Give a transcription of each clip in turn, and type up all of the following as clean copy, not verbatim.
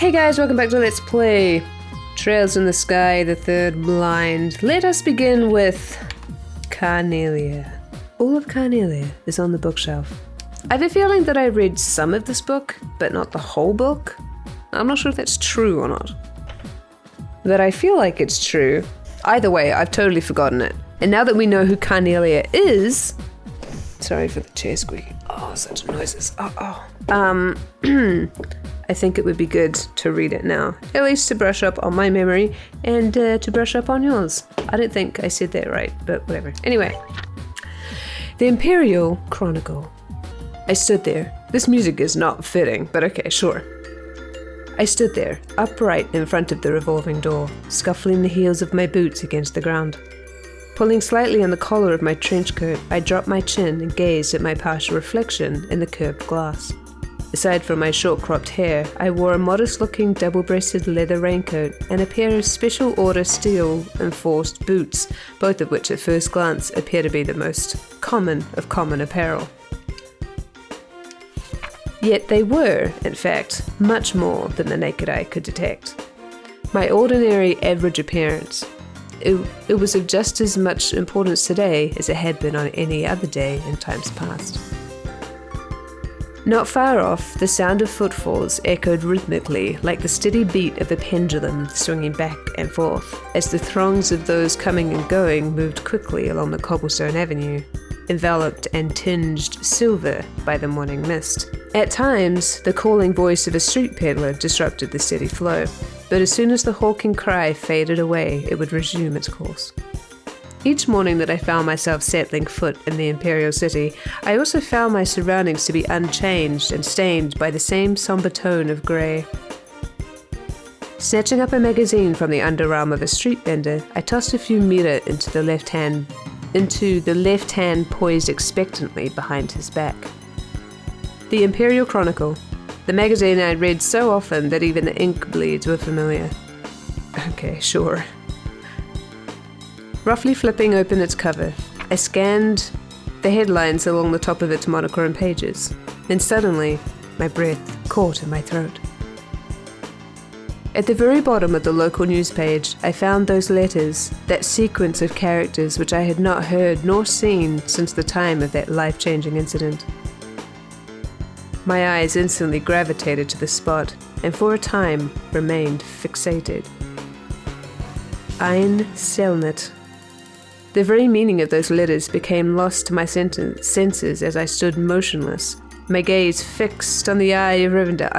Hey guys, welcome back to Let's Play Trails in the Sky, the Third Blind. Let us begin with Carnelia. All of Carnelia is on the bookshelf. I have a feeling that I read some of this book, but not the whole book. I'm not sure if that's true or not. But I feel like it's true. Either way, I've totally forgotten it. And now that we know who Carnelia is... Sorry for the chair squeaking. Oh, such noises. I think it would be good to read it now. At least to brush up on my memory and to brush up on yours. I don't think I said that right, but whatever. Anyway. The Imperial Chronicle. I stood there. This music is not fitting, but okay, sure. I stood there, upright in front of the revolving door, scuffling the heels of my boots against the ground. Pulling slightly on the collar of my trench coat, I dropped my chin and gazed at my partial reflection in the curved glass. Aside from my short-cropped hair, I wore a modest-looking double-breasted leather raincoat and a pair of special-order steel-enforced boots, both of which at first glance appear to be the most common of common apparel. Yet they were, in fact, much more than the naked eye could detect. My ordinary, average appearance. It was of just as much importance today as it had been on any other day in times past. Not far off, the sound of footfalls echoed rhythmically like the steady beat of a pendulum swinging back and forth as the throngs of those coming and going moved quickly along the cobblestone avenue, enveloped and tinged silver by the morning mist. At times, the calling voice of a street peddler disrupted the steady flow, but as soon as the hawking cry faded away, it would resume its course. Each morning that I found myself settling foot in the Imperial City, I also found my surroundings to be unchanged and stained by the same somber tone of grey. Snatching up a magazine from the underarm of a street vendor, I tossed a few mira into the left hand poised expectantly behind his back. The Imperial Chronicle, the magazine I'd read so often that even the ink bleeds were familiar. Okay, sure. Roughly flipping open its cover, I scanned the headlines along the top of its monochrome pages. Then suddenly, my breath caught in my throat. At the very bottom of the local news page, I found those letters, that sequence of characters which I had not heard nor seen since the time of that life-changing incident. My eyes instantly gravitated to the spot, and for a time remained fixated. Ein Selnet. The very meaning of those letters became lost to my senses as I stood motionless, my gaze fixed on the eye of Rivendell.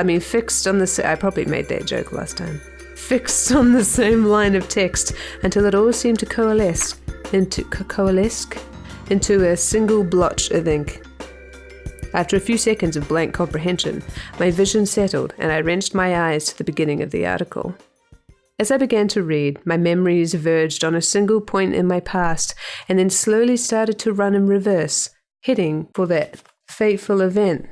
I probably made that joke last time. Fixed on the same line of text until it all seemed to coalesce into a single blotch of ink. After a few seconds of blank comprehension, my vision settled and I wrenched my eyes to the beginning of the article. As I began to read, my memories verged on a single point in my past and then slowly started to run in reverse, heading for that fateful event.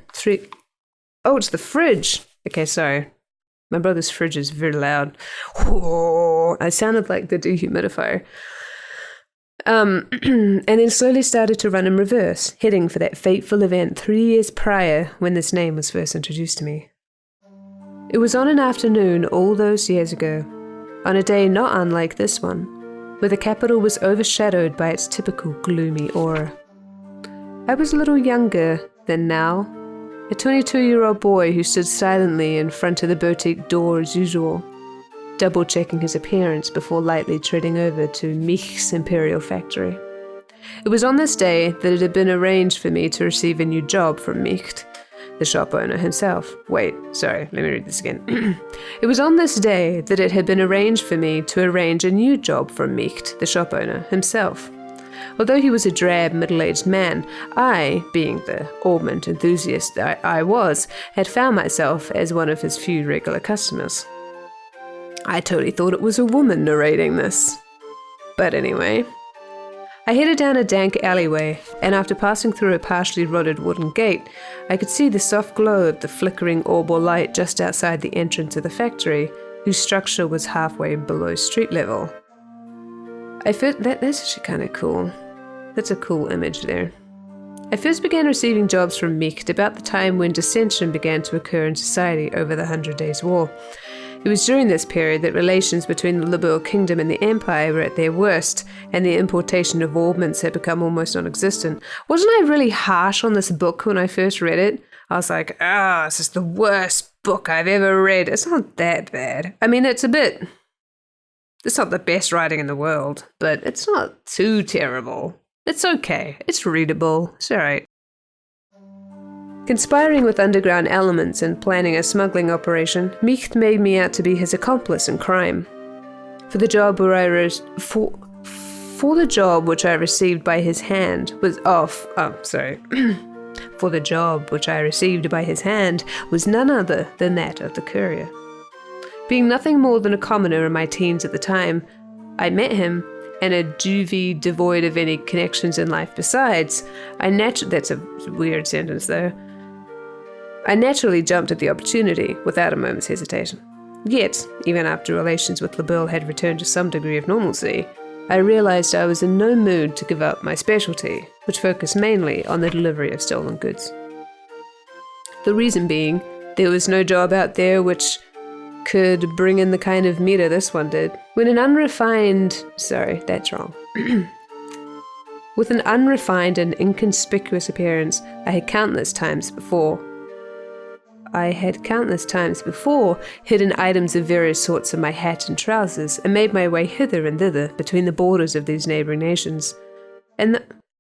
Oh, it's the fridge! Okay, sorry. My brother's fridge is very loud. I sounded like the dehumidifier. And then slowly started to run in reverse, heading for that fateful event 3 years prior when this name was first introduced to me. It was on an afternoon all those years ago, on a day not unlike this one, where the capital was overshadowed by its typical gloomy aura. I was a little younger than now, a 22-year-old boy who stood silently in front of the boutique door as usual, double-checking his appearance before lightly treading over to Mich's Imperial Factory. It was on this day that it had been arranged for me to receive a new job from Mich, the shop owner himself. Wait, sorry, let me read this again. It was on this day that it had been arranged for me to arrange a new job from Mich, the shop owner himself. Although he was a drab, middle-aged man, I, being the ornament enthusiast I was, had found myself as one of his few regular customers. I totally thought it was a woman narrating this. But anyway, I headed down a dank alleyway, and after passing through a partially rotted wooden gate, I could see the soft glow of the flickering orbal light just outside the entrance of the factory, whose structure was halfway below street level. That's actually kind of cool. That's a cool image there. I first began receiving jobs from Mich about the time when dissension began to occur in society over the 100 Days' War. It was during this period that relations between the Liberal Kingdom and the Empire were at their worst, and the importation of augments had become almost non-existent. Wasn't I really harsh on this book when I first read it? I was like, this is the worst book I've ever read. It's not that bad. I mean, it's not the best writing in the world, but it's not too terrible. It's okay. It's readable. It's alright. Conspiring with underground elements and planning a smuggling operation, NOCTE made me out to be his accomplice in crime. For the job which I received by his hand was For the job which I received by his hand was none other than that of the courier. Being nothing more than a commoner in my teens at the time, I met him, and a juvie devoid of any connections in life besides, that's a weird sentence though. I naturally jumped at the opportunity without a moment's hesitation. Yet, even after relations with LaBelle had returned to some degree of normalcy, I realized I was in no mood to give up my specialty, which focused mainly on the delivery of stolen goods. The reason being, there was no job out there which could bring in the kind of meter this one did. With an unrefined and inconspicuous appearance, I had countless times before hidden items of various sorts in my hat and trousers, and made my way hither and thither between the borders of these neighbouring nations.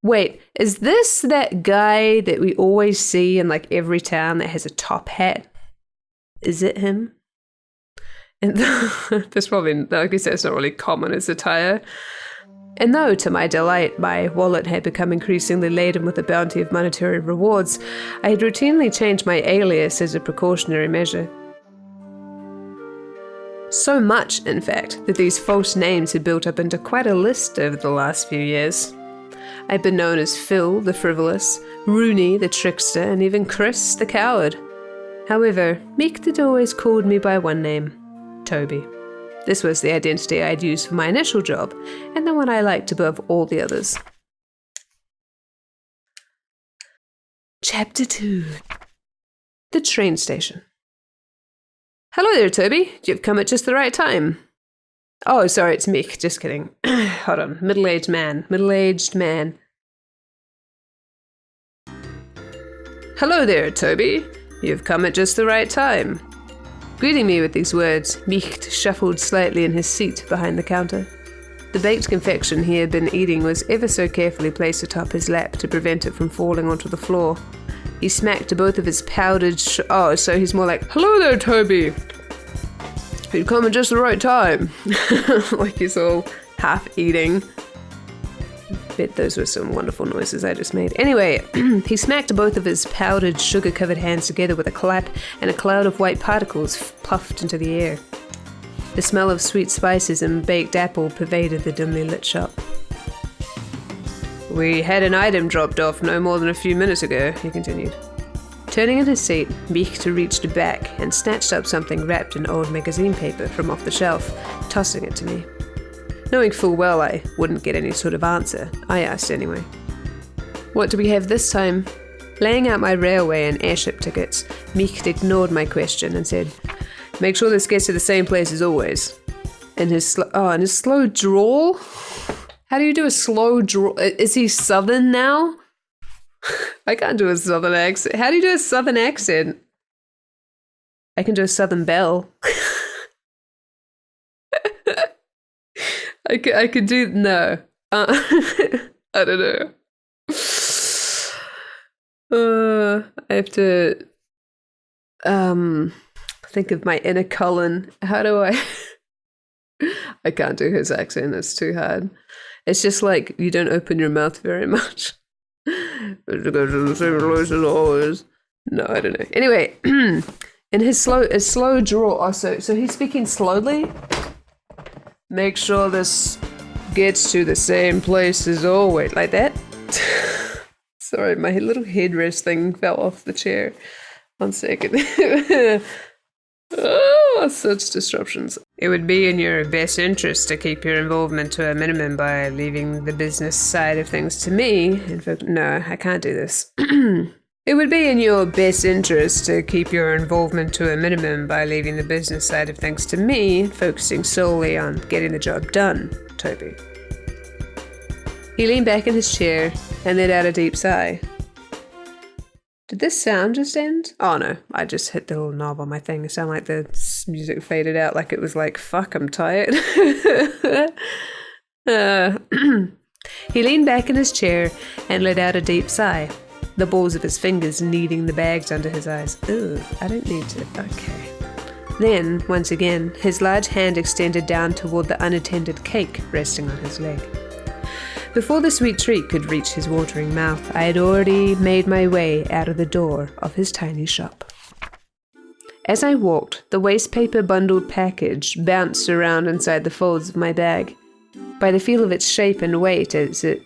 Wait, is this that guy that we always see in like every town that has a top hat? Is it him? And that's probably, I guess that's not really common as attire. And though, to my delight, my wallet had become increasingly laden with a bounty of monetary rewards, I had routinely changed my alias as a precautionary measure. So much, in fact, that these false names had built up into quite a list over the last few years. I'd been known as Phil the Frivolous, Rooney the Trickster, and even Chris the Coward. However, NOCTE had always called me by one name, Toby. This was the identity I'd used for my initial job, and the one I liked above all the others. Chapter 2. The train station. Hello there, Toby. You've come at just the right time. Oh, sorry, it's Mick. Just kidding. Hold on. Middle-aged man. Hello there, Toby. You've come at just the right time. Greeting me with these words, NOCTE shuffled slightly in his seat behind the counter. The baked confection he had been eating was ever so carefully placed atop his lap to prevent it from falling onto the floor. He smacked both of his powdered so he's more like, hello there, Toby. You've come at just the right time. Like he's all half eating. Bet those were some wonderful noises I just made. Anyway, he smacked both of his powdered, sugar-covered hands together with a clap, and a cloud of white particles puffed into the air. The smell of sweet spices and baked apple pervaded the dimly lit shop. We had an item dropped off no more than a few minutes ago, he continued. Turning in his seat, NOCTE reached back and snatched up something wrapped in old magazine paper from off the shelf, tossing it to me. Knowing full well I wouldn't get any sort of answer, I asked anyway. What do we have this time? Laying out my railway and airship tickets, NOCTE ignored my question and said, make sure this gets to the same place as always. In his slow drawl? How do you do a slow drawl? Is he southern now? I can't do a southern accent. How do you do a southern accent? I can do a southern belle. I could do, no. I don't know. I have to think of my inner Cullen. How do I? I can't do his accent. It's too hard. It's just like you don't open your mouth very much. No, I don't know. Anyway, in his slow drawl. So he's speaking slowly. Make sure this gets to the same place as always. Like that? Sorry, my little headrest thing fell off the chair. 1 second. Oh, such disruptions. It would be in your best interest to keep your involvement to a minimum by leaving the business side of things to me. In fact, no, I can't do this. It would be in your best interest to keep your involvement to a minimum by leaving the business side of things to me, focusing solely on getting the job done, Toby. He leaned back in his chair and let out a deep sigh. Did this sound just end? Oh no, I just hit the little knob on my thing. It sounded like the music faded out, like it was like, fuck, I'm tired. He leaned back in his chair and let out a deep sigh, the balls of his fingers kneading the bags under his eyes. Ugh, I don't need to. Okay. Then, once again, his large hand extended down toward the unattended cake resting on his leg. Before the sweet treat could reach his watering mouth, I had already made my way out of the door of his tiny shop. As I walked, the wastepaper bundled package bounced around inside the folds of my bag. By the feel of its shape and weight as it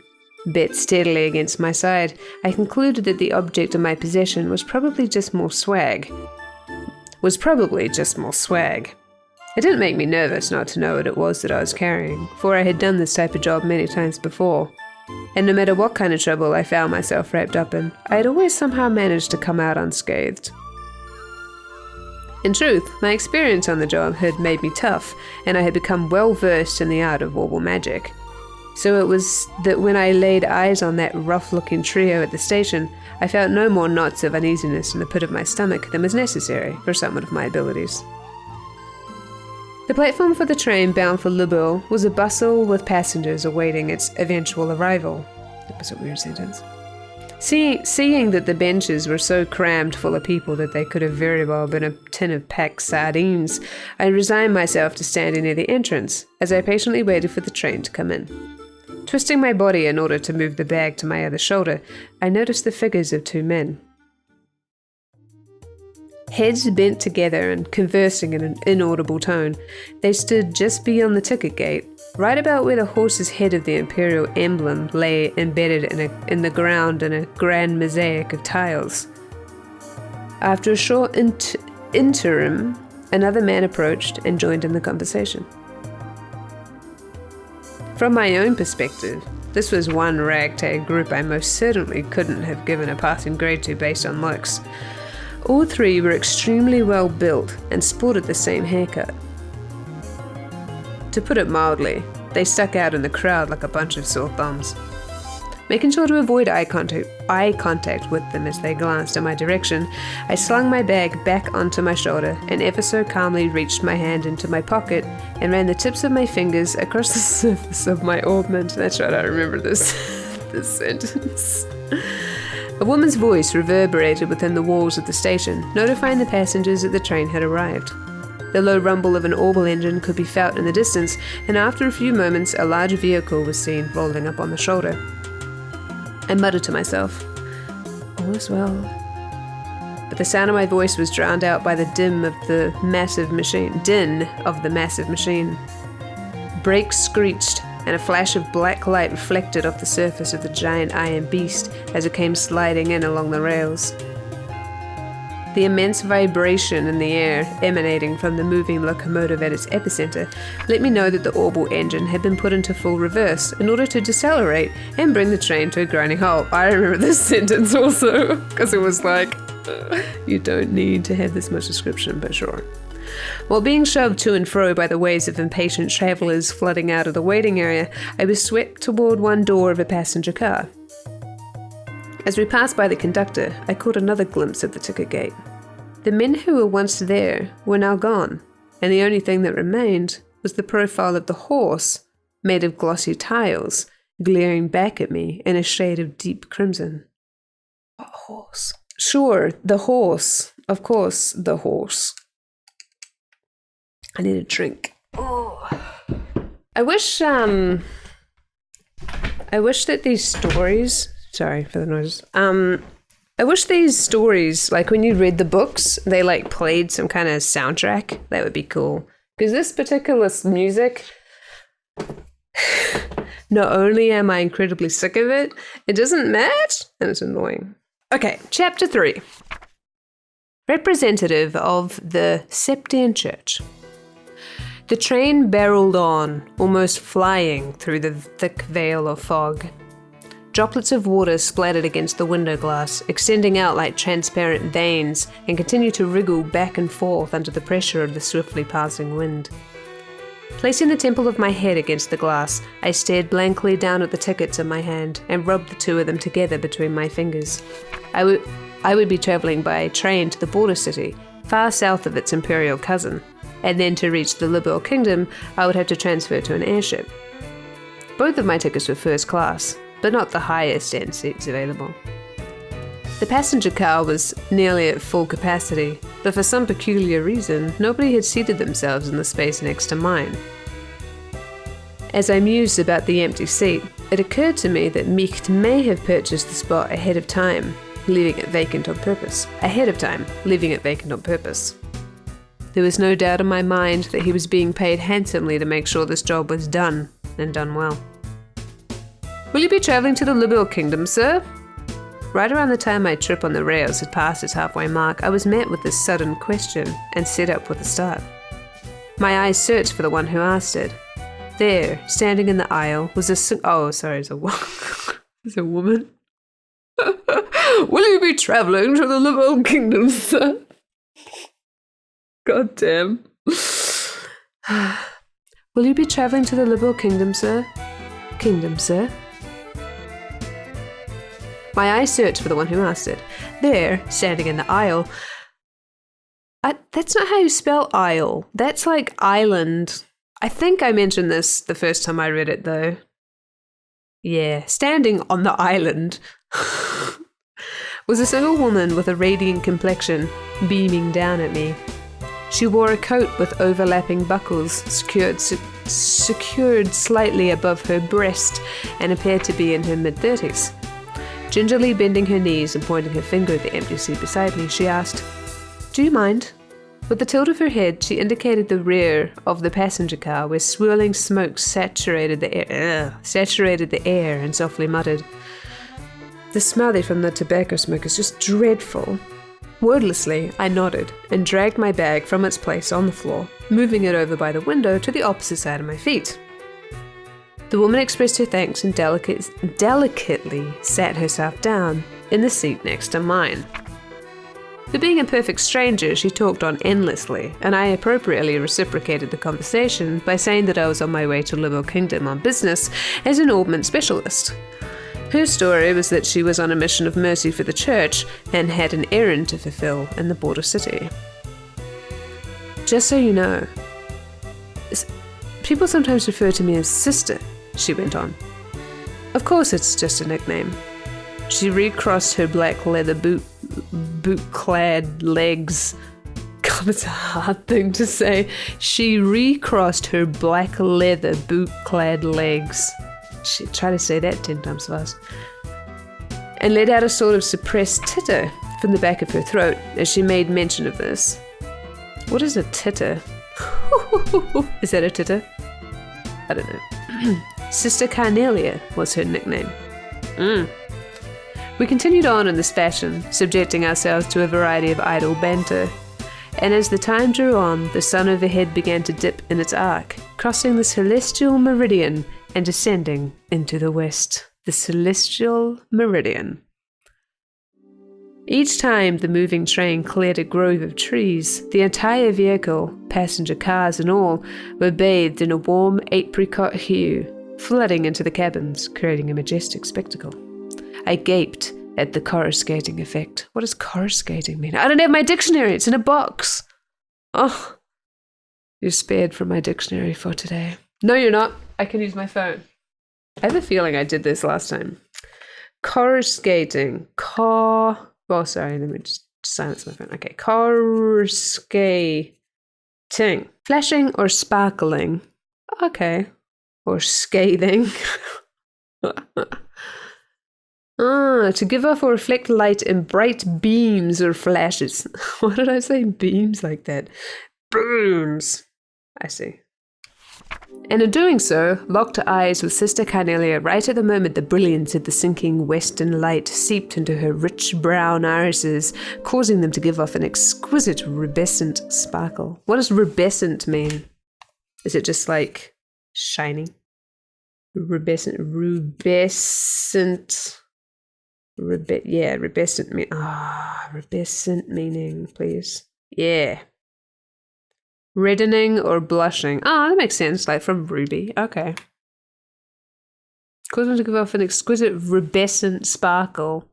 bit steadily against my side, I concluded that the object of my possession was probably just more swag. It didn't make me nervous not to know what it was that I was carrying, for I had done this type of job many times before. And no matter what kind of trouble I found myself wrapped up in, I had always somehow managed to come out unscathed. In truth, my experience on the job had made me tough, and I had become well versed in the art of warble magic. So it was that when I laid eyes on that rough-looking trio at the station, I felt no more knots of uneasiness in the pit of my stomach than was necessary for someone of my abilities. The platform for the train bound for Liberal was a bustle with passengers awaiting its eventual arrival. That was a weird sentence. Seeing that the benches were so crammed full of people that they could have very well been a tin of packed sardines, I resigned myself to standing near the entrance as I patiently waited for the train to come in. Twisting my body in order to move the bag to my other shoulder, I noticed the figures of two men. Heads bent together and conversing in an inaudible tone, they stood just beyond the ticket gate, right about where the horse's head of the imperial emblem lay embedded in the ground in a grand mosaic of tiles. After a short interim, another man approached and joined in the conversation. From my own perspective, this was one ragtag group I most certainly couldn't have given a passing grade to based on looks. All three were extremely well built and sported the same haircut. To put it mildly, they stuck out in the crowd like a bunch of sore thumbs. Making sure to avoid eye contact with them as they glanced in my direction, I slung my bag back onto my shoulder and ever so calmly reached my hand into my pocket and ran the tips of my fingers across the surface of my ornament. That's right, I remember this sentence. A woman's voice reverberated within the walls of the station, notifying the passengers that the train had arrived. The low rumble of an orbital engine could be felt in the distance, and after a few moments, a large vehicle was seen rolling up on the shoulder. I muttered to myself, "All is well." But the sound of my voice was drowned out by the din of the massive machine. Brakes screeched, and a flash of black light reflected off the surface of the giant iron beast as it came sliding in along the rails. The immense vibration in the air emanating from the moving locomotive at its epicenter let me know that the orbital engine had been put into full reverse in order to decelerate and bring the train to a grinding halt. I remember this sentence also, because it was like, you don't need to have this much description, but sure. While being shoved to and fro by the waves of impatient travellers flooding out of the waiting area, I was swept toward one door of a passenger car. As we passed by the conductor, I caught another glimpse of the ticket gate. The men who were once there were now gone, and the only thing that remained was the profile of the horse, made of glossy tiles, glaring back at me in a shade of deep crimson. What horse? Sure, the horse. Of course, the horse. I need a drink. Oh. I wish that these stories... Sorry for the noise. I wish these stories, like when you read the books, they like played some kind of soundtrack. That would be cool. Because this particular music, not only am I incredibly sick of it, it doesn't match, and it's annoying. Okay, chapter 3. Representative of the Septian Church. The train barreled on, almost flying through the thick veil of fog. Droplets of water splattered against the window glass, extending out like transparent veins, and continued to wriggle back and forth under the pressure of the swiftly passing wind. Placing the temple of my head against the glass, I stared blankly down at the tickets in my hand and rubbed the two of them together between my fingers. I would be travelling by train to the border city, far south of its imperial cousin, and then to reach the Liberal Kingdom, I would have to transfer to an airship. Both of my tickets were first class, but not the highest end seats available. The passenger car was nearly at full capacity, but for some peculiar reason, nobody had seated themselves in the space next to mine. As I mused about the empty seat, it occurred to me that NOCTE may have purchased the spot ahead of time, leaving it vacant on purpose. There was no doubt in my mind that he was being paid handsomely to make sure this job was done, and done well. "Will you be travelling to the Liberal Kingdom, sir?" Right around the time my trip on the rails had passed its halfway mark, I was met with this sudden question and set up with a start. My eyes searched for the one who asked it. There, standing in the aisle, was it's a woman. "Will you be travelling to the Liberal Kingdom, sir?" God damn. "Will you be travelling to the Liberal Kingdom, sir?" "Kingdom, sir?" My eyes searched for the one who asked it. There, standing in the aisle. That's not how you spell aisle. That's like island. I think I mentioned this the first time I read it, though. Yeah, standing on the island was a single woman with a radiant complexion, beaming down at me. She wore a coat with overlapping buckles secured slightly above her breast and appeared to be in her mid-30s. Gingerly bending her knees and pointing her finger at the empty seat beside me, she asked, "Do you mind?" With the tilt of her head, she indicated the rear of the passenger car where swirling smoke saturated the air and softly muttered, "The smell from the tobacco smoke is just dreadful." Wordlessly, I nodded and dragged my bag from its place on the floor, moving it over by the window to the opposite side of my feet. The woman expressed her thanks and delicately sat herself down in the seat next to mine. For being a perfect stranger, she talked on endlessly, and I appropriately reciprocated the conversation by saying that I was on my way to Liberal Kingdom on business as an augment specialist. Her story was that she was on a mission of mercy for the church and had an errand to fulfill in the border city. "Just so you know, people sometimes refer to me as sister," she went on. "Of course it's just a nickname." She recrossed her black leather boot-clad legs. God, it's a hard thing to say. She recrossed her black leather boot-clad legs. Try to say that 10 times fast. And let out a sort of suppressed titter from the back of her throat as she made mention of this. What is a titter? Is that a titter? I don't know. Sister Carnelia was her nickname. We continued on in this fashion, subjecting ourselves to a variety of idle banter. And as the time drew on, the sun overhead began to dip in its arc, crossing the celestial meridian and descending into the west. The celestial meridian. Each time the moving train cleared a grove of trees, the entire vehicle, passenger cars and all, were bathed in a warm apricot hue, flooding into the cabins, creating a majestic spectacle. I gaped at the coruscating effect. What does coruscating mean? I don't have my dictionary. It's in a box. Oh, you're spared from my dictionary for today. No, you're not. I can use my phone. I have a feeling I did this last time. Coruscating. Oh, sorry. Let me just silence my phone. Okay. Coruscating. Flashing or sparkling. Okay. Or scathing. To give off or reflect light in bright beams or flashes. Why did I say beams like that? Beams. I see. And in doing so, locked eyes with Sister Carnelia right at the moment the brilliance of the sinking western light seeped into her rich brown irises, causing them to give off an exquisite rubescent sparkle. What does rubescent mean? Is it just like shiny? Rubescent. Rubescent meaning, please. Yeah. Reddening or blushing. Ah, that makes sense, like from ruby. Okay. Causing to give off an exquisite rubescent sparkle.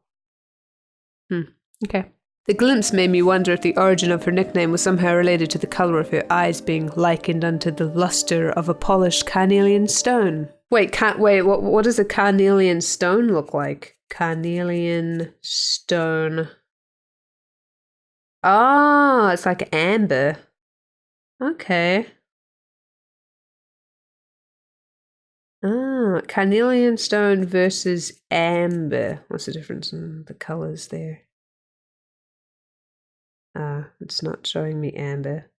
Okay. The glimpse made me wonder if the origin of her nickname was somehow related to the colour of her eyes being likened unto the lustre of a polished carnelian stone. What does a carnelian stone look like? Carnelian stone. Oh, it's like amber. Okay. Ah, carnelian stone versus amber. What's the difference in the colours there? It's not showing me amber.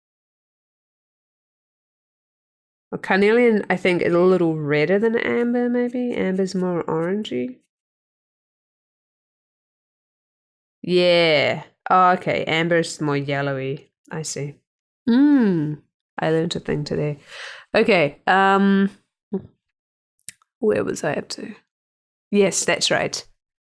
Well, carnelian, I think, is a little redder than amber, maybe. Amber's more orangey. Yeah. Oh, okay. Amber's more yellowy. I see. I learned a thing today. Okay. Where was I up to? Yes, that's right.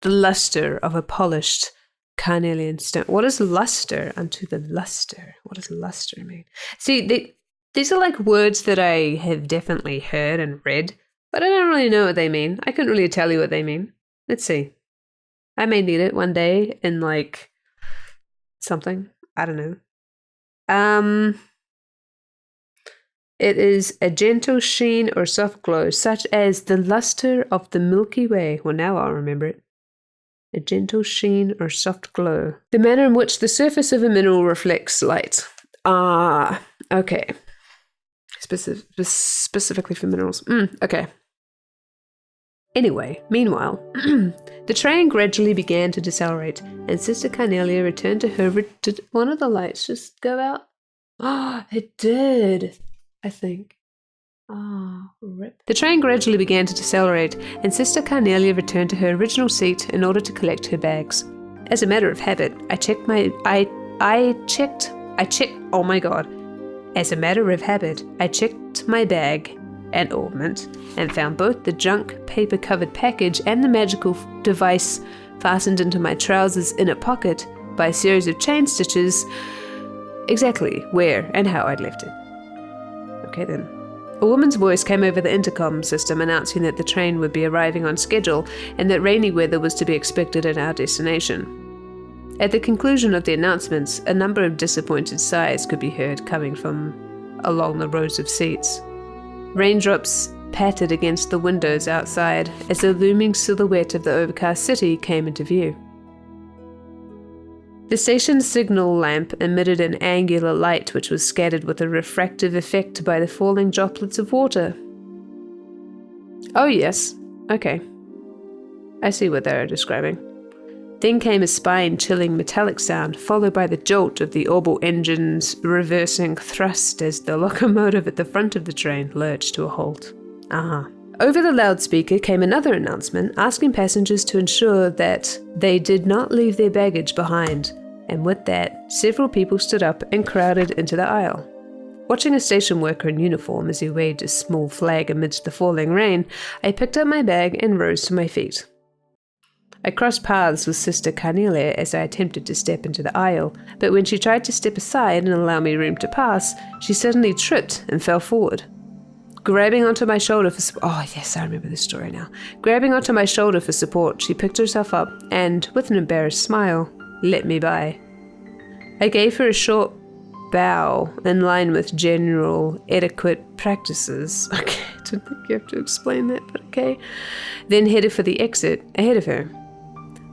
The luster of a polished carnelian stone. What is luster? Unto the luster. What does luster mean? See, these are like words that I have definitely heard and read, but I don't really know what they mean. I couldn't really tell you what they mean. Let's see. I may need it one day in like something. I don't know. It is a gentle sheen or soft glow, such as the luster of the Milky Way. Well, now I'll remember it. A gentle sheen or soft glow. The manner in which the surface of a mineral reflects light. Ah, okay. Specifically for minerals. Okay. Anyway, meanwhile, the train gradually began to decelerate, and Sister Carnelia returned to her... Did one of the lights just go out? Oh, it did, I think. Oh, rip. The train gradually began to decelerate, and Sister Carnelia returned to her original seat in order to collect her bags. As a matter of habit, oh my god. As a matter of habit, I checked my bag and ornament and found both the junk paper-covered package and the magical device fastened into my trousers' inner pocket by a series of chain stitches exactly where and how I'd left it. Okay then. A woman's voice came over the intercom system announcing that the train would be arriving on schedule and that rainy weather was to be expected at our destination. At the conclusion of the announcements, a number of disappointed sighs could be heard coming from along the rows of seats. Raindrops pattered against the windows outside as the looming silhouette of the overcast city came into view. The station's signal lamp emitted an angular light which was scattered with a refractive effect by the falling droplets of water. Oh yes, okay. I see what they're describing. Then came a spine-chilling metallic sound, followed by the jolt of the orbital engine's reversing thrust as the locomotive at the front of the train lurched to a halt. Over the loudspeaker came another announcement asking passengers to ensure that they did not leave their baggage behind, and with that, several people stood up and crowded into the aisle. Watching a station worker in uniform as he waved a small flag amidst the falling rain, I picked up my bag and rose to my feet. I crossed paths with Sister Carnelia as I attempted to step into the aisle, but when she tried to step aside and allow me room to pass, she suddenly tripped and fell forward. Grabbing onto my shoulder for support... Oh, yes, I remember this story now. Grabbing onto my shoulder for support, she picked herself up and, with an embarrassed smile, let me by. I gave her a short bow in line with general etiquette practices. Okay, I didn't think you have to explain that, but okay. Then headed for the exit ahead of her.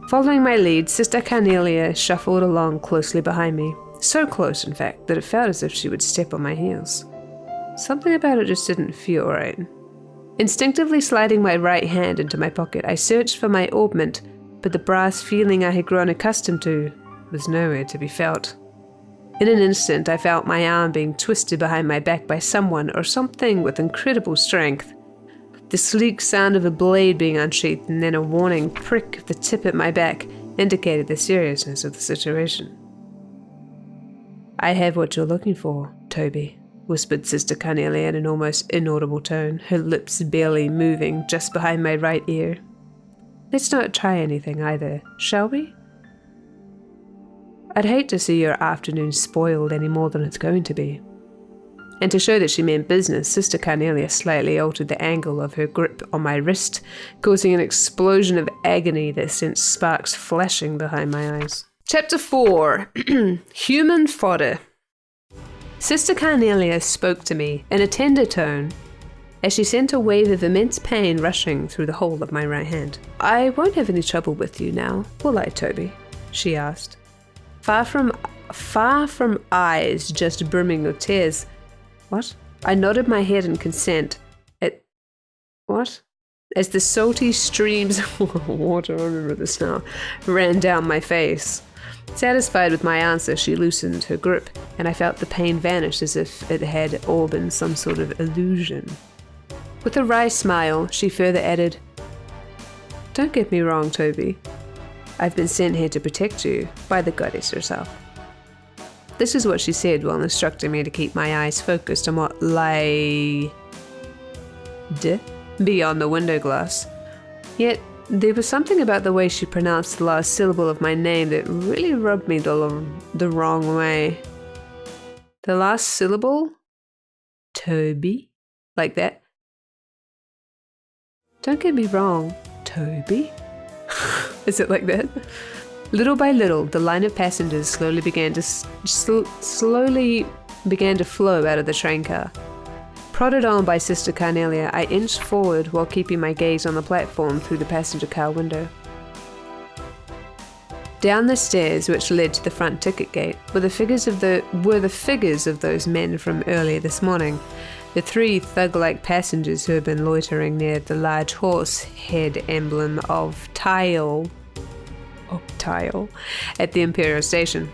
Following my lead, Sister Carnelia shuffled along closely behind me. So close, in fact, that it felt as if she would step on my heels. Something about it just didn't feel right. Instinctively sliding my right hand into my pocket, I searched for my ornament, but the brass feeling I had grown accustomed to was nowhere to be felt. In an instant, I felt my arm being twisted behind my back by someone or something with incredible strength. The sleek sound of a blade being unsheathed and then a warning prick of the tip at my back indicated the seriousness of the situation. I have what you're looking for, Toby, whispered Sister Carnelia in an almost inaudible tone, her lips barely moving just behind my right ear. Let's not try anything either, shall we? I'd hate to see your afternoon spoiled any more than it's going to be. And to show that she meant business, Sister Carnelia slightly altered the angle of her grip on my wrist, causing an explosion of agony that sent sparks flashing behind my eyes. Chapter 4. Human Fodder. Sister Carnelia spoke to me in a tender tone as she sent a wave of immense pain rushing through the whole of my right hand. I won't have any trouble with you now, will I, Toby? She asked. Far from eyes just brimming with tears. What? I nodded my head in consent. What? As the salty streams of water, I remember this now, ran down my face. Satisfied with my answer, she loosened her grip, and I felt the pain vanish as if it had all been some sort of illusion. With a wry smile, she further added, Don't get me wrong, Toby. I've been sent here to protect you by the goddess herself. This is what she said while instructing me to keep my eyes focused on what lay beyond the window glass. Yet, there was something about the way she pronounced the last syllable of my name that really rubbed me the wrong way. The last syllable? Toby? Like that? Don't get me wrong, Toby? Is it like that? Little by little, the line of passengers slowly began to flow out of the train car. Prodded on by Sister Carnelia, I inched forward while keeping my gaze on the platform through the passenger car window. Down the stairs which led to the front ticket gate were the figures of those men from earlier this morning, the 3 thug-like passengers who had been loitering near the large horse head emblem of Tile at the Imperial Station.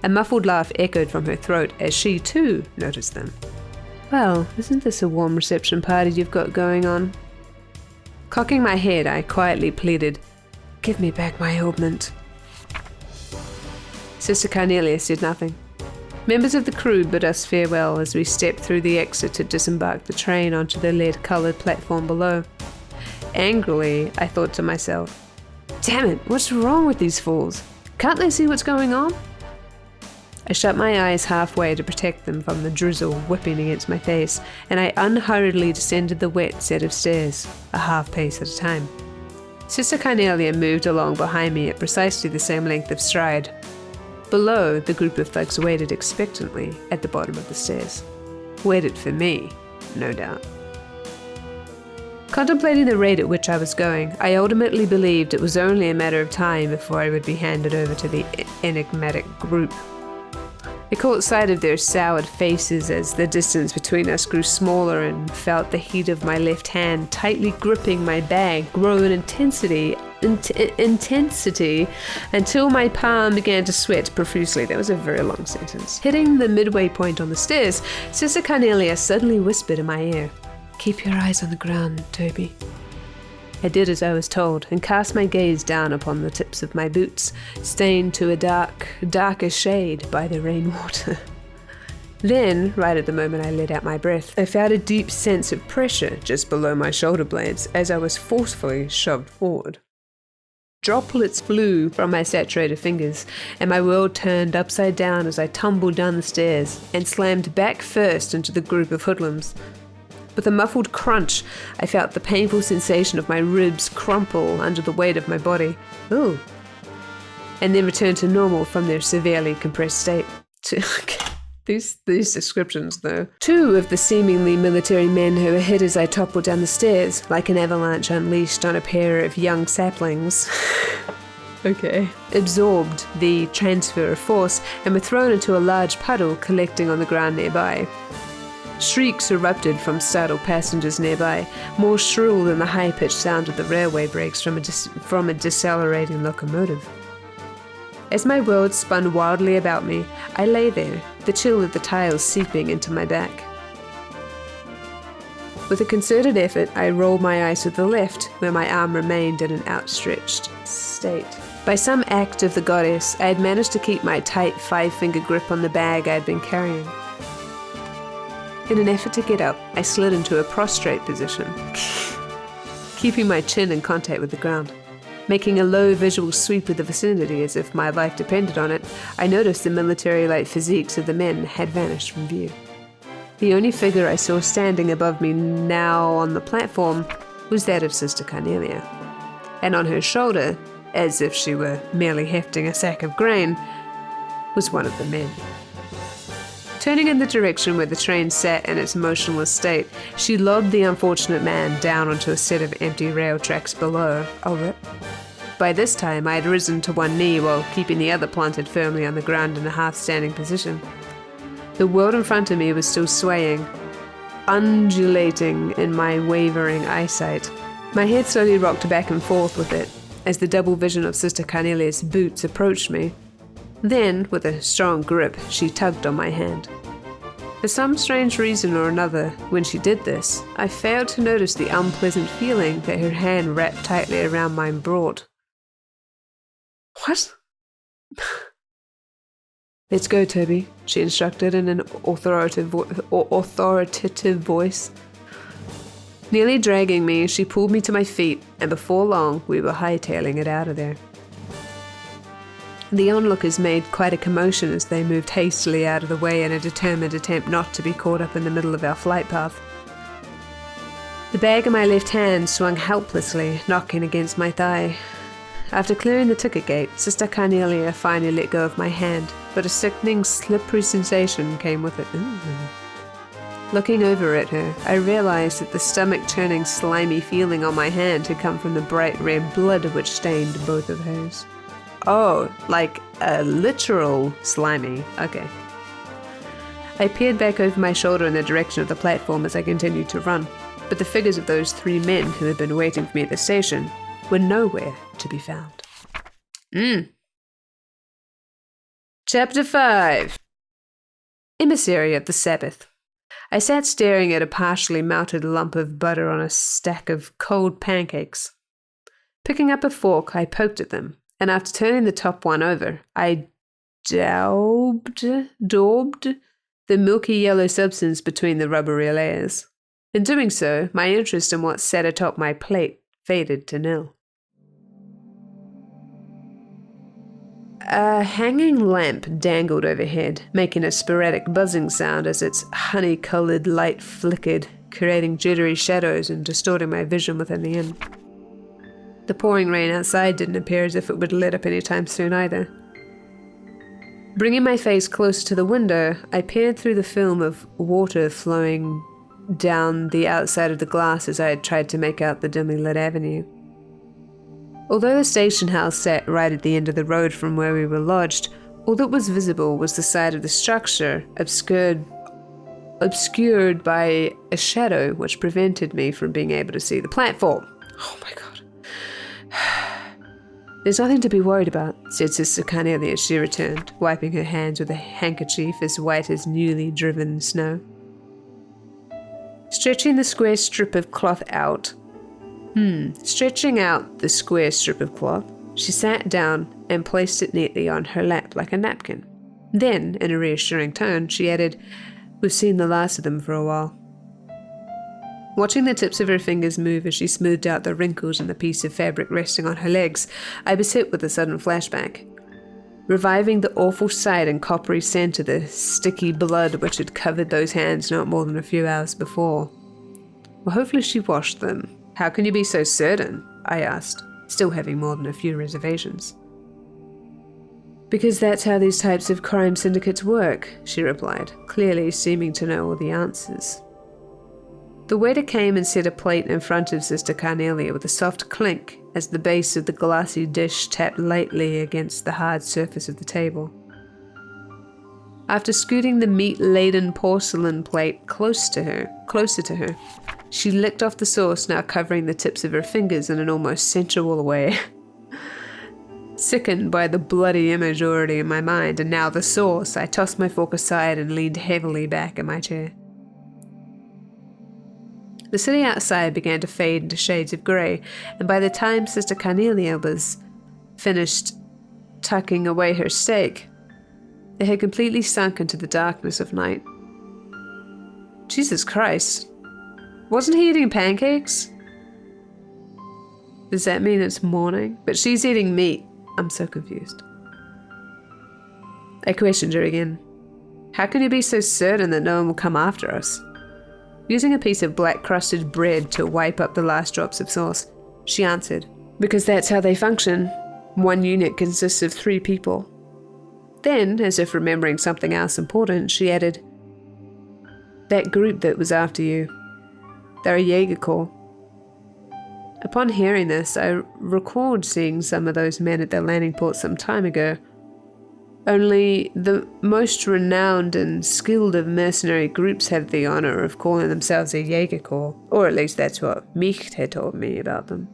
A muffled laugh echoed from her throat as she too noticed them. Well, isn't this a warm reception party you've got going on? Cocking my head, I quietly pleaded, Give me back my augment. Sister Carnelia said nothing. Members of the crew bid us farewell as we stepped through the exit to disembark the train onto the lead-coloured platform below. Angrily, I thought to myself, Damn it, what's wrong with these fools? Can't they see what's going on? I shut my eyes halfway to protect them from the drizzle whipping against my face, and I unhurriedly descended the wet set of stairs, a half pace at a time. Sister Carnelia moved along behind me at precisely the same length of stride. Below, the group of thugs waited expectantly at the bottom of the stairs. Waited for me, no doubt. Contemplating the rate at which I was going, I ultimately believed it was only a matter of time before I would be handed over to the enigmatic group. I caught sight of their soured faces as the distance between us grew smaller and felt the heat of my left hand tightly gripping my bag grow in intensity until my palm began to sweat profusely. That was a very long sentence. Hitting the midway point on the stairs, Sister Carnelia suddenly whispered in my ear, Keep your eyes on the ground, Toby. I did as I was told, and cast my gaze down upon the tips of my boots, stained to a darker shade by the rainwater. Then, right at the moment I let out my breath, I felt a deep sense of pressure just below my shoulder blades as I was forcefully shoved forward. Droplets flew from my saturated fingers, and my world turned upside down as I tumbled down the stairs and slammed back first into the group of hoodlums. With a muffled crunch, I felt the painful sensation of my ribs crumple under the weight of my body. Ooh. And then return to normal from their severely compressed state. These descriptions, though. 2 of the seemingly military men who were hit as I toppled down the stairs, like an avalanche unleashed on a pair of young saplings, absorbed the transfer of force and were thrown into a large puddle collecting on the ground nearby. Shrieks erupted from startled passengers nearby, more shrill than the high-pitched sound of the railway brakes from a decelerating locomotive. As my world spun wildly about me, I lay there, the chill of the tiles seeping into my back. With a concerted effort, I rolled my eyes to the left, where my arm remained in an outstretched state. By some act of the goddess, I had managed to keep my tight 5-finger grip on the bag I had been carrying. In an effort to get up, I slid into a prostrate position, keeping my chin in contact with the ground. Making a low visual sweep of the vicinity as if my life depended on it, I noticed the military-like physiques of the men had vanished from view. The only figure I saw standing above me now on the platform was that of Sister Carnelia. And on her shoulder, as if she were merely hefting a sack of grain, was one of the men. Turning in the direction where the train sat in its motionless state, she lobbed the unfortunate man down onto a set of empty rail tracks below. Oh, rip. By this time, I had risen to one knee while keeping the other planted firmly on the ground in a half-standing position. The world in front of me was still swaying, undulating in my wavering eyesight. My head slowly rocked back and forth with it as the double vision of Sister Carnelia's boots approached me. Then, with a strong grip, she tugged on my hand. For some strange reason or another, when she did this, I failed to notice the unpleasant feeling that her hand wrapped tightly around mine brought. What? Let's go, Toby, she instructed in an authoritative voice. Nearly dragging me, she pulled me to my feet, and before long, we were hightailing it out of there. The onlookers made quite a commotion as they moved hastily out of the way in a determined attempt not to be caught up in the middle of our flight path. The bag in my left hand swung helplessly, knocking against my thigh. After clearing the ticket gate, Sister Carnelia finally let go of my hand, but a sickening, slippery sensation came with it. Ooh. Looking over at her, I realized that the stomach-churning, slimy feeling on my hand had come from the bright red blood which stained both of hers. Oh, like a literal slimy. Okay. I peered back over my shoulder in the direction of the platform as I continued to run, but the figures of those three men who had been waiting for me at the station were nowhere to be found. Chapter 5. Emissary of the Sabbath. I sat staring at a partially melted lump of butter on a stack of cold pancakes. Picking up a fork, I poked at them, and after turning the top one over, I daubed the milky yellow substance between the rubbery layers. In doing so, my interest in what sat atop my plate faded to nil. A hanging lamp dangled overhead, making a sporadic buzzing sound as its honey-coloured light flickered, creating jittery shadows and distorting my vision within the inn. The pouring rain outside didn't appear as if it would let up any time soon either. Bringing my face closer to the window, I peered through the film of water flowing down the outside of the glass as I had tried to make out the dimly lit avenue. Although the station house sat right at the end of the road from where we were lodged, all that was visible was the side of the structure, obscured by a shadow which prevented me from being able to see the platform. Oh my god. There's nothing to be worried about, said Sister Carnelia as she returned, wiping her hands with a handkerchief as white as newly driven snow. Stretching the square strip of cloth out, she sat down and placed it neatly on her lap like a napkin. Then, in a reassuring tone, she added, "We've seen the last of them for a while." Watching the tips of her fingers move as she smoothed out the wrinkles in the piece of fabric resting on her legs, I was hit with a sudden flashback, reviving the awful sight and coppery scent of the sticky blood which had covered those hands not more than a few hours before. Well, hopefully she washed them. How can you be so certain? I asked, still having more than a few reservations. Because that's how these types of crime syndicates work, she replied, clearly seeming to know all the answers. The waiter came and set a plate in front of Sister Carnelia with a soft clink as the base of the glassy dish tapped lightly against the hard surface of the table. After scooting the meat-laden porcelain plate closer to her, she licked off the sauce, now covering the tips of her fingers in an almost sensual way. Sickened by the bloody image already in my mind, and now the sauce, I tossed my fork aside and leaned heavily back in my chair. The city outside began to fade into shades of grey, and by the time Sister Carnelia was finished tucking away her steak, it had completely sunk into the darkness of night. Jesus Christ. Wasn't he eating pancakes? Does that mean it's morning? But she's eating meat. I'm so confused. I questioned her again. How can you be so certain that no one will come after us? Using a piece of black crusted bread to wipe up the last drops of sauce, she answered, because that's how they function. One unit consists of 3 people. Then, as if remembering something else important, she added, that group that was after you, they're a Jaeger Corps. Upon hearing this, I recalled seeing some of those men at the landing port some time ago. Only the most renowned and skilled of mercenary groups have the honor of calling themselves a Jaeger Corps, or at least that's what NOCTE had told me about them.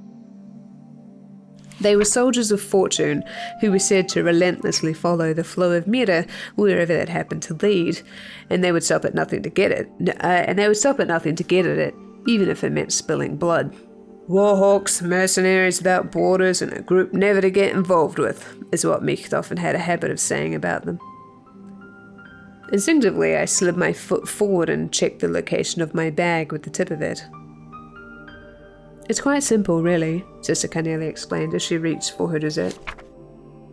They were soldiers of fortune who were said to relentlessly follow the flow of meta wherever that happened to lead, and they would stop at nothing to get it. At it, even if it meant spilling blood. Warhawks, mercenaries without borders, and a group never to get involved with, is what NOCTE often had a habit of saying about them. Instinctively, I slid my foot forward and checked the location of my bag with the tip of it. It's quite simple, really, Sister Carnelia explained as she reached for her dessert.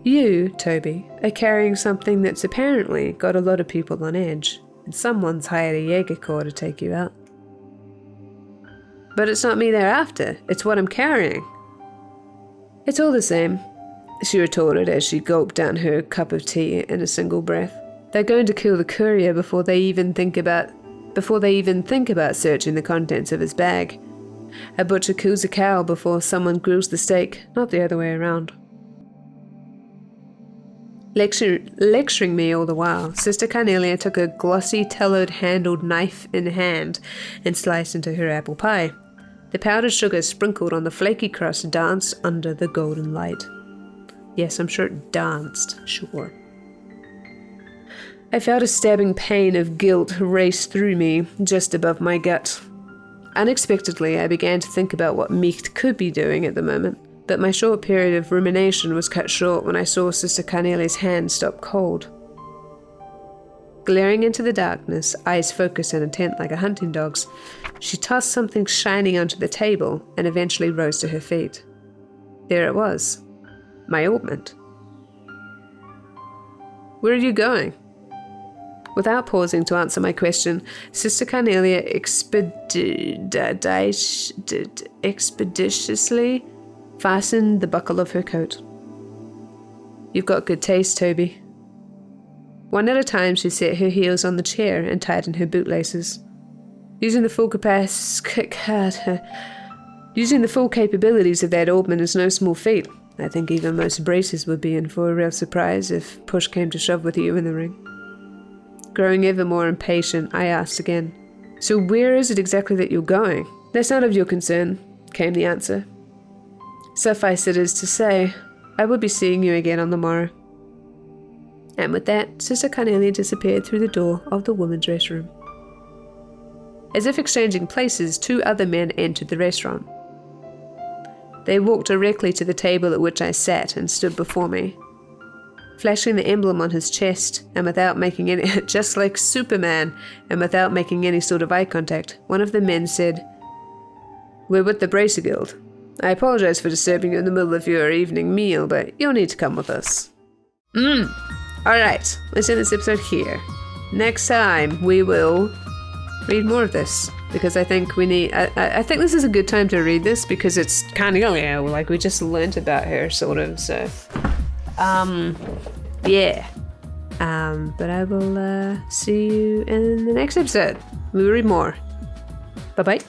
You, Toby, are carrying something that's apparently got a lot of people on edge, and someone's hired a Jaeger Corps to take you out. But it's not me they're after, it's what I'm carrying. It's all the same, she retorted as she gulped down her cup of tea in a single breath. They're going to kill the courier before they even think about searching the contents of his bag. A butcher kills a cow before someone grills the steak, not the other way around. Lecturing me all the while, Sister Carnelia took a glossy, tallow-handled knife in hand and sliced into her apple pie. The powdered sugar sprinkled on the flaky crust danced under the golden light. Yes, I'm sure it danced, sure. I felt a stabbing pain of guilt race through me, just above my gut. Unexpectedly, I began to think about what NOCTE could be doing at the moment, but my short period of rumination was cut short when I saw Sister Carnelia's hand stop cold. Glaring into the darkness, eyes focused and intent like a hunting dog's, she tossed something shining onto the table and eventually rose to her feet. There it was. My ointment. Where are you going? Without pausing to answer my question, Sister Carnelia expeditiously fastened the buckle of her coat. You've got good taste, Toby. One at a time, she set her heels on the chair and tightened her bootlaces. Using the full capabilities of that orbman is no small feat. I think even most braces would be in for a real surprise if push came to shove with you in the ring. Growing ever more impatient, I asked again, So where is it exactly that you're going? That's none of your concern, came the answer. Suffice it is to say, I will be seeing you again on the morrow. And with that, Sister Carnelia disappeared through the door of the women's restroom. As if exchanging places, 2 other men entered the restaurant. They walked directly to the table at which I sat and stood before me. Flashing the emblem on his chest, and without making any, just like Superman, and without making any sort of eye contact, one of the men said, We're with the Bracer Guild. I apologize for disturbing you in the middle of your evening meal, but you'll need to come with us. Alright, let's end this episode here. Next time, we will read more of this, because I think we need, I think this is a good time to read this, because it's kind of, like we just learnt about her, sort of, so, yeah. But I will, see you in the next episode. We will read more. Bye-bye.